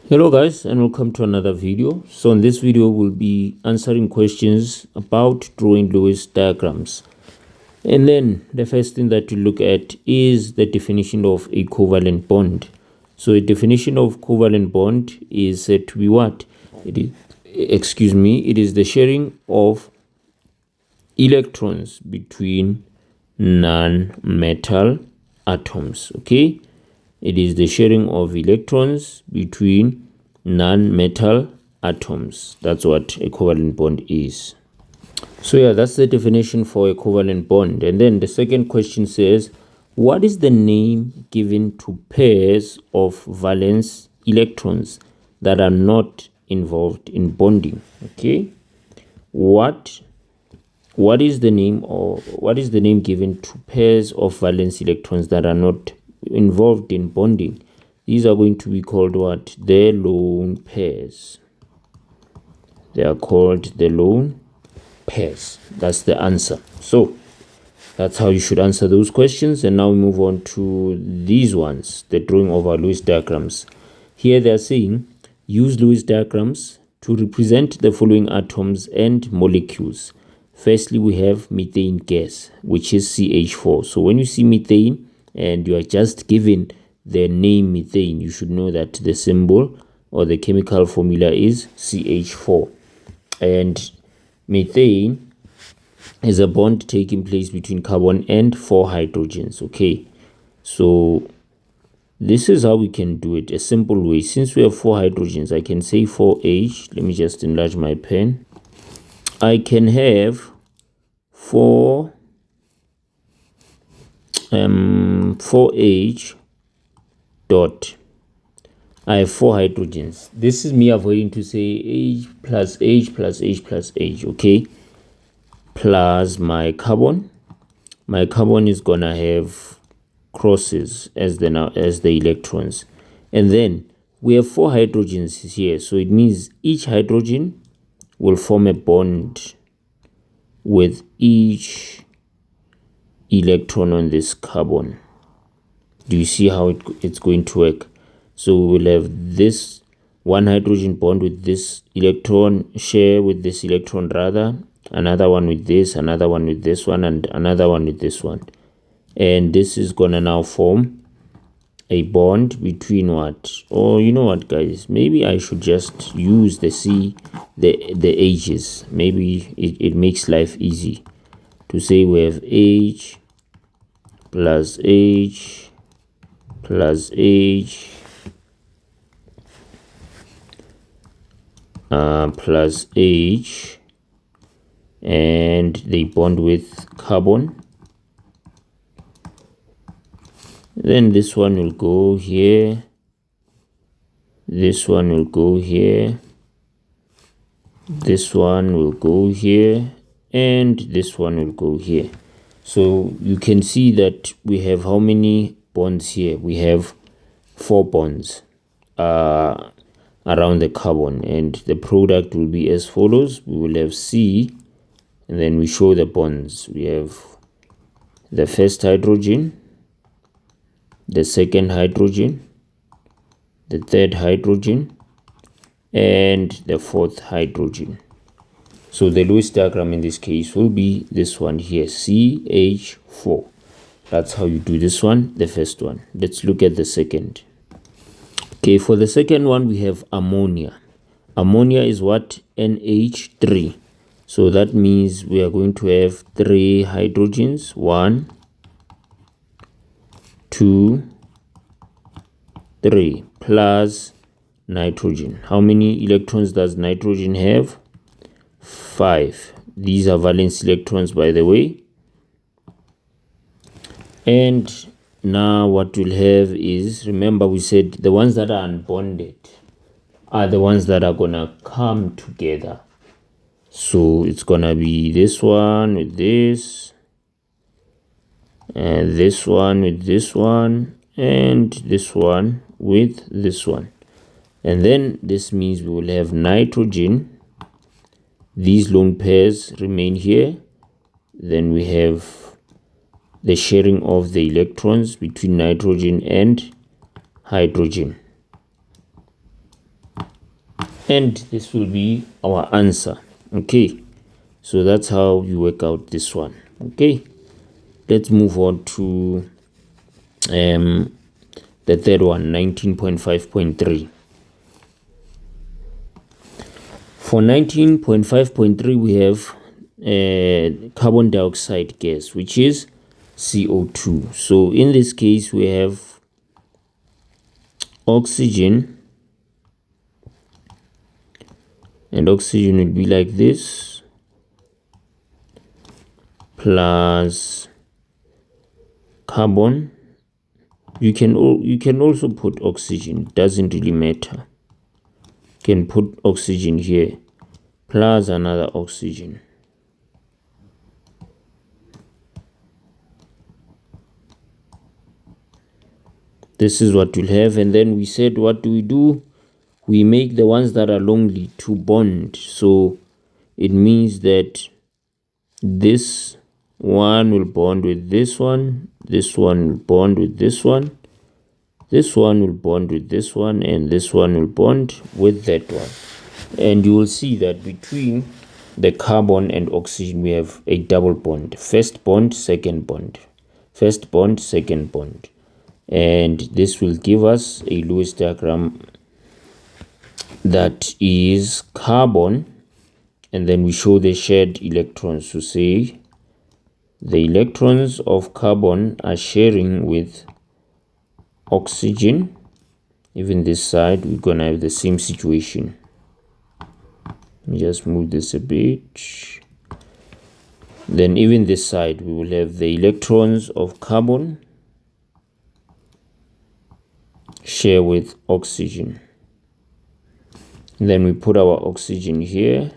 Hello guys, and welcome to another video. So in this video we'll be answering questions about drawing Lewis diagrams. And then the first thing that you look at is the definition of a covalent bond. So a definition of covalent bond is said to be what? It is the sharing of electrons between non-metal atoms. Okay, it is the sharing of electrons between non-metal atoms. That's what a covalent bond is. So yeah, that's the definition for a covalent bond. And then the second question says, what is the name given to pairs of valence electrons that are not involved in bonding? Okay, what is the name given to pairs of valence electrons that are not involved in bonding? These are going to be called what? The lone pairs. They are called the lone pairs. That's the answer. So that's how you should answer those questions. And now we move on to these ones, the drawing of our Lewis diagrams. Here they are saying, use Lewis diagrams to represent the following atoms and molecules. Firstly, we have methane gas, which is CH4. So when you see methane and you are just given the name methane, you should know that the symbol or the chemical formula is CH4. And methane is a bond taking place between carbon and 4 hydrogens. Okay, so this is how we can do it, a simple way. Since we have 4 hydrogens, I can say 4H. Let me just enlarge my pen. I can have 4H dot. I have 4 hydrogens. This is me avoiding to say H plus H plus H plus H, okay? Plus my carbon. My carbon is gonna have crosses as the electrons. And then we have 4 hydrogens here, so it means each hydrogen will form a bond with each electron on this carbon. Do you see how it's going to work? So we will have this one hydrogen bond with this electron, share with this electron rather, another one with this, another one with this one, and another one with this one. And this is gonna now form a bond between what? Or you know what, guys, maybe I should just use the H's. Maybe it makes life easy to say we have H plus H plus H plus H, and they bond with carbon. Then this one will go here, this one will go here, this one will go here, and this one will go here. So you can see that we have how many bonds here? We have 4 bonds around the carbon, and the product will be as follows. We will have C, and then we show the bonds. We have the first hydrogen, the second hydrogen, the third hydrogen, and the fourth hydrogen. So the Lewis diagram in this case will be this one here, CH4. That's how you do this one, the first one. Let's look at the second. Okay, for the second one, we have ammonia. Ammonia is what? NH3. So that means we are going to have 3 hydrogens. 1, 2, 3, plus nitrogen. How many electrons does nitrogen have? 5. These are valence electrons, by the way. And now what we'll have is, remember we said the ones that are unbonded are the ones that are gonna come together. So it's gonna be this one with this, and this one with this one, and this one with this one. And then this means we will have nitrogen. These lone pairs remain here. Then we have the sharing of the electrons between nitrogen and hydrogen. and this will be our answer. Okay, so that's how you work out this one. Okay, let's move on to the third one, 19.5.3. For 19.5.3, we have carbon dioxide gas, which is CO2. So in this case, we have oxygen, and oxygen will be like this, plus carbon. You can also put oxygen, it doesn't really matter. You can put oxygen here plus another oxygen. This is what we'll have. And then we said, what do? We make the ones that are lonely to bond. So it means that this one will bond with this one will bond with this one will bond with this one, and this one will bond with that one. And you will see that between the carbon and oxygen we have a double bond. First bond, second bond. First bond, second bond. And this will give us a Lewis diagram that is carbon, and then we show the shared electrons to say the electrons of carbon are sharing with oxygen. Even this side we're gonna have the same situation. Let me just move this a bit. Then even this side we will have the electrons of carbon share with oxygen. And then we put our oxygen here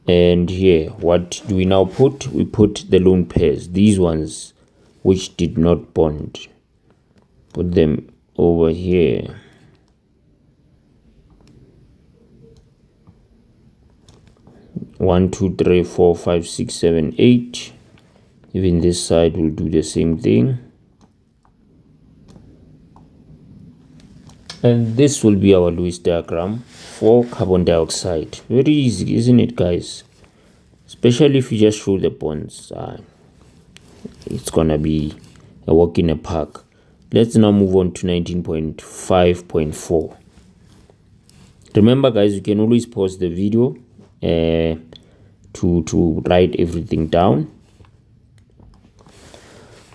and here. What do we now put? We put the lone pairs, these ones which did not bond. Put them over here. One, two, three, 4, 5, 6, 7, 8. Even this side will do the same thing. And this will be our Lewis diagram for carbon dioxide. Very easy, isn't it, guys? Especially if you just show the bonds. It's gonna be a walk in a park. Let's now move on to 19.5.4. Remember, guys, you can always pause the video to write everything down.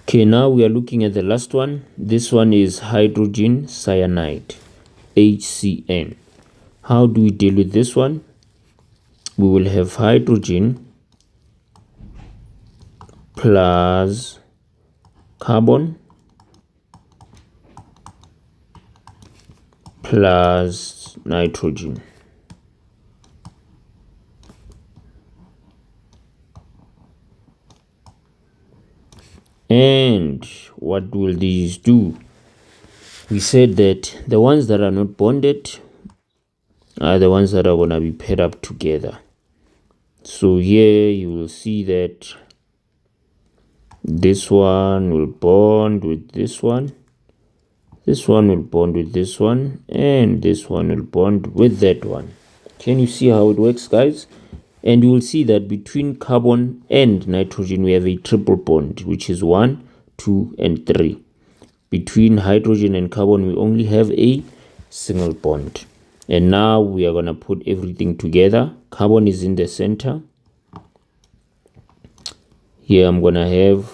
Okay, now we are looking at the last one. This one is hydrogen cyanide, HCN. How do we deal with this one? We will have hydrogen plus carbon plus nitrogen. And what will these do? We said that the ones that are not bonded are the ones that are going to be paired up together. So here you will see that this one will bond with this one will bond with this one, and this one will bond with that one. Can you see how it works, guys? And you will see that between carbon and nitrogen we have a triple bond, which is 1, 2, and 3. Between hydrogen and carbon we only have a single bond. And now we are going to put everything together. Carbon is in the center. Here I'm going to have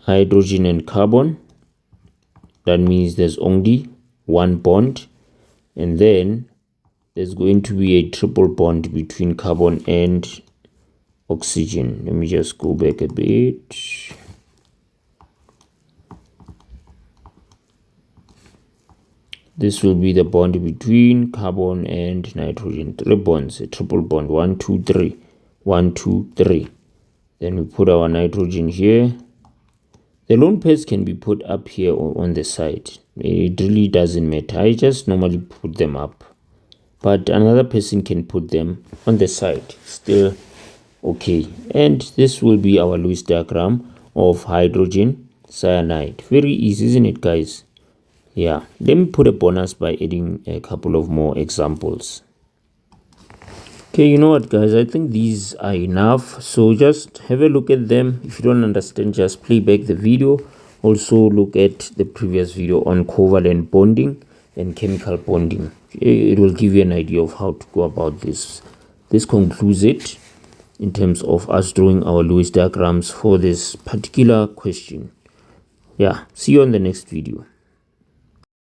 hydrogen and carbon. That means there's only one bond. And then there's going to be a triple bond between carbon and oxygen. Let me just go back a bit. This will be the bond between carbon and nitrogen. 3 bonds, a triple bond. 1, 2, 3. 1, 2, 3. Then we put our nitrogen here. The lone pairs can be put up here or on the side. It really doesn't matter. I just normally put them up. But another person can put them on the side. Still okay. And this will be our Lewis diagram of hydrogen cyanide. Very easy, isn't it, guys? Yeah, let me put a bonus by adding a couple of more examples. Okay, you know what, guys, I think these are enough, so just have a look at them. If you don't understand, just play back the video. Also look at the previous video on covalent bonding and chemical bonding. It will give you an idea of how to go about this. This concludes it in terms of us drawing our Lewis diagrams for this particular question. Yeah, see you on the next video.